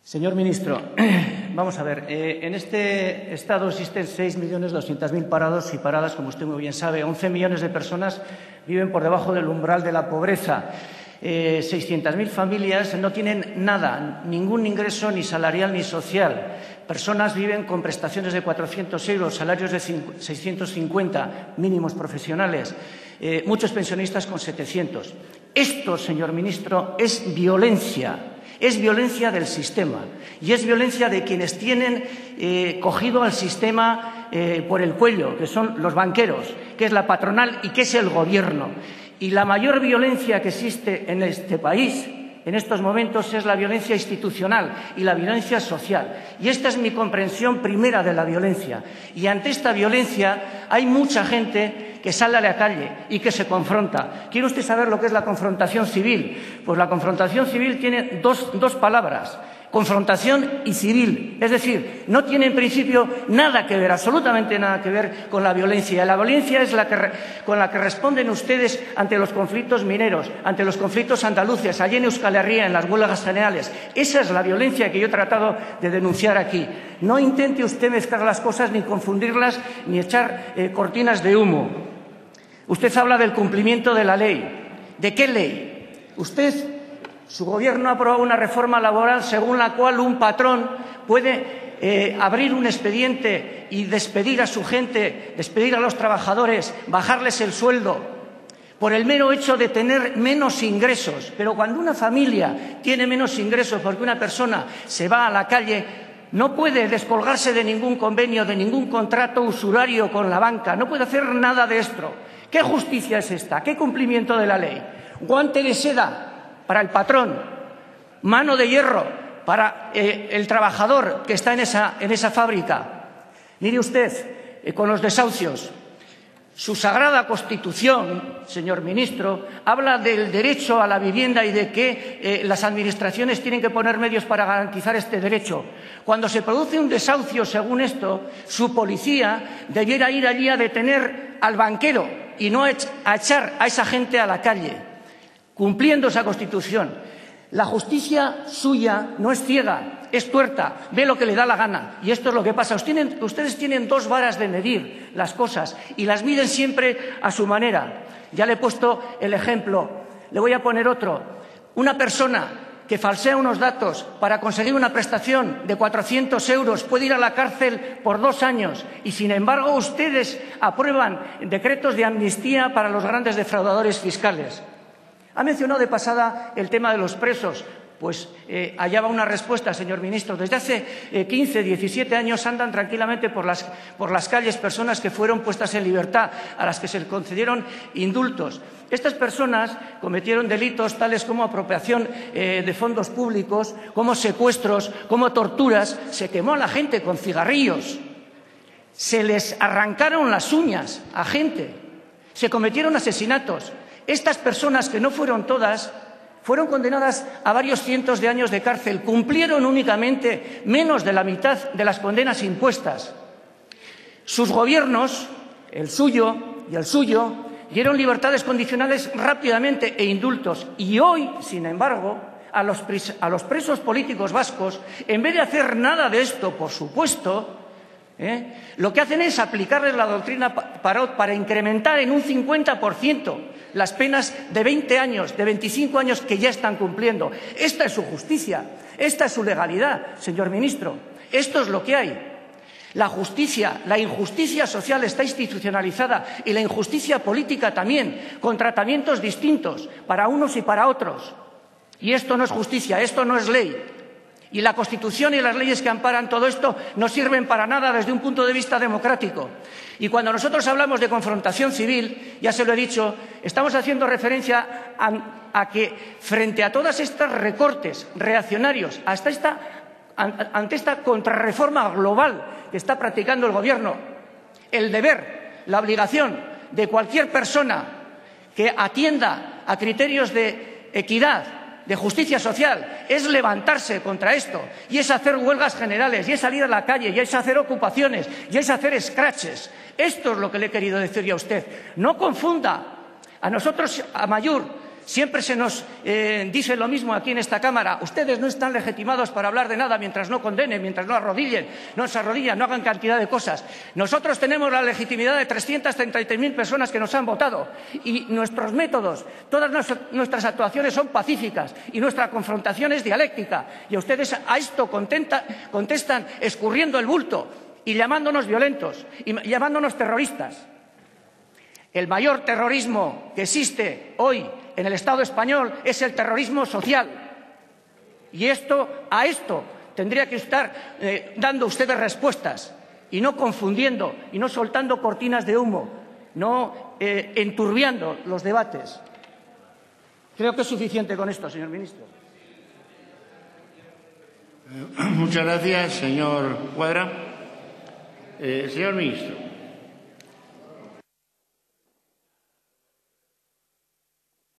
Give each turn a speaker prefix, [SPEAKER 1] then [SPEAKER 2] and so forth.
[SPEAKER 1] Señor ministro, vamos a ver. En este Estado existen 6.200.000 parados y paradas, como usted muy bien sabe. 11 millones de personas viven por debajo del umbral de la pobreza. 600.000 familias no tienen nada, ningún ingreso ni salarial ni social. Personas viven con prestaciones de 400 euros, salarios de 650 mínimos profesionales, muchos pensionistas con 700. Esto, señor ministro, es violencia. Es violencia del sistema y es violencia de quienes tienen cogido al sistema por el cuello, que son los banqueros, que es la patronal y que es el Gobierno. Y la mayor violencia que existe en este país en estos momentos es la violencia institucional y la violencia social. Y esta es mi comprensión primera de la violencia. Y ante esta violencia hay mucha gente que sale a la calle y que se confronta. ¿Quiere usted saber lo que es la confrontación civil? Pues la confrontación civil tiene dos palabras: confrontación y civil. Es decir, no tiene en principio nada que ver, absolutamente nada que ver con la violencia. La violencia es con la que responden ustedes ante los conflictos mineros, ante los conflictos andaluces, allí en Euskal Herria, en las huelgas generales. Esa es la violencia que yo he tratado de denunciar aquí. No intente usted mezclar las cosas, ni confundirlas, ni echar cortinas de humo. Usted habla del cumplimiento de la ley. ¿De qué ley? Su Gobierno ha aprobado una reforma laboral según la cual un patrón puede abrir un expediente y despedir a su gente, despedir a los trabajadores, bajarles el sueldo por el mero hecho de tener menos ingresos. Pero cuando una familia tiene menos ingresos porque una persona se va a la calle, no puede descolgarse de ningún convenio, de ningún contrato usurario con la banca, no puede hacer nada de esto. ¿Qué justicia es esta? ¿Qué cumplimiento de la ley? Guante de seda para el patrón, mano de hierro para el trabajador que está en esa fábrica. Mire usted, con los desahucios, su sagrada Constitución, señor ministro, habla del derecho a la vivienda y de que las administraciones tienen que poner medios para garantizar este derecho. Cuando se produce un desahucio, según esto, su policía debiera ir allí a detener al banquero y no a echar a esa gente a la calle, cumpliendo esa Constitución. La justicia suya no es ciega, es tuerta, ve lo que le da la gana. Y esto es lo que pasa. Ustedes tienen dos varas de medir las cosas y las miden siempre a su manera. Ya le he puesto el ejemplo, le voy a poner otro. Una persona que falsea unos datos para conseguir una prestación de 400 euros puede ir a la cárcel por 2 años y, sin embargo, ustedes aprueban decretos de amnistía para los grandes defraudadores fiscales. Ha mencionado de pasada el tema de los presos. Pues allá va una respuesta, señor ministro. Desde hace 15, 17 años andan tranquilamente por las calles personas que fueron puestas en libertad, a las que se les concedieron indultos. Estas personas cometieron delitos tales como apropiación de fondos públicos, como secuestros, como torturas. Se quemó a la gente con cigarrillos, se les arrancaron las uñas a gente, se cometieron asesinatos. Estas personas, que no fueron todas, fueron condenadas a varios cientos de años de cárcel, cumplieron únicamente menos de la mitad de las condenas impuestas. Sus gobiernos, el suyo y el suyo, dieron libertades condicionales rápidamente e indultos. Y hoy, sin embargo, a los presos políticos vascos, en vez de hacer nada de esto, por supuesto, lo que hacen es aplicarles la doctrina Parot para incrementar en un 50% las penas de 20 años, de 25 años que ya están cumpliendo. Esta es su justicia, esta es su legalidad, señor ministro. Esto es lo que hay. La justicia, la injusticia social está institucionalizada y la injusticia política también, con tratamientos distintos para unos y para otros. Y esto no es justicia, esto no es ley. Y la Constitución y las leyes que amparan todo esto no sirven para nada desde un punto de vista democrático. Y cuando nosotros hablamos de confrontación civil, ya se lo he dicho, estamos haciendo referencia a que frente a todas estas recortes reaccionarios, ante esta contrarreforma global que está practicando el Gobierno, el deber, la obligación de cualquier persona que atienda a criterios de equidad, de justicia social, es levantarse contra esto, y es hacer huelgas generales, y es salir a la calle, y es hacer ocupaciones, y es hacer scratches. Esto es lo que le he querido decir yo a usted. No confunda. A nosotros, a Amaiur, Siempre se nos dice lo mismo aquí en esta Cámara. Ustedes no están legitimados para hablar de nada mientras no condenen, mientras no se arrodillan, no hagan cantidad de cosas. Nosotros tenemos la legitimidad de 333.000 personas que nos han votado y nuestros métodos, todas nuestras actuaciones son pacíficas y nuestra confrontación es dialéctica. Y ustedes a esto contestan escurriendo el bulto y llamándonos violentos y llamándonos terroristas. El mayor terrorismo que existe hoy en el Estado español es el terrorismo social. Y a esto tendría que estar dando ustedes respuestas y no confundiendo y no soltando cortinas de humo, no enturbiando los debates. Creo que es suficiente con esto, señor ministro.
[SPEAKER 2] Muchas gracias, señor Cuadra. Señor ministro.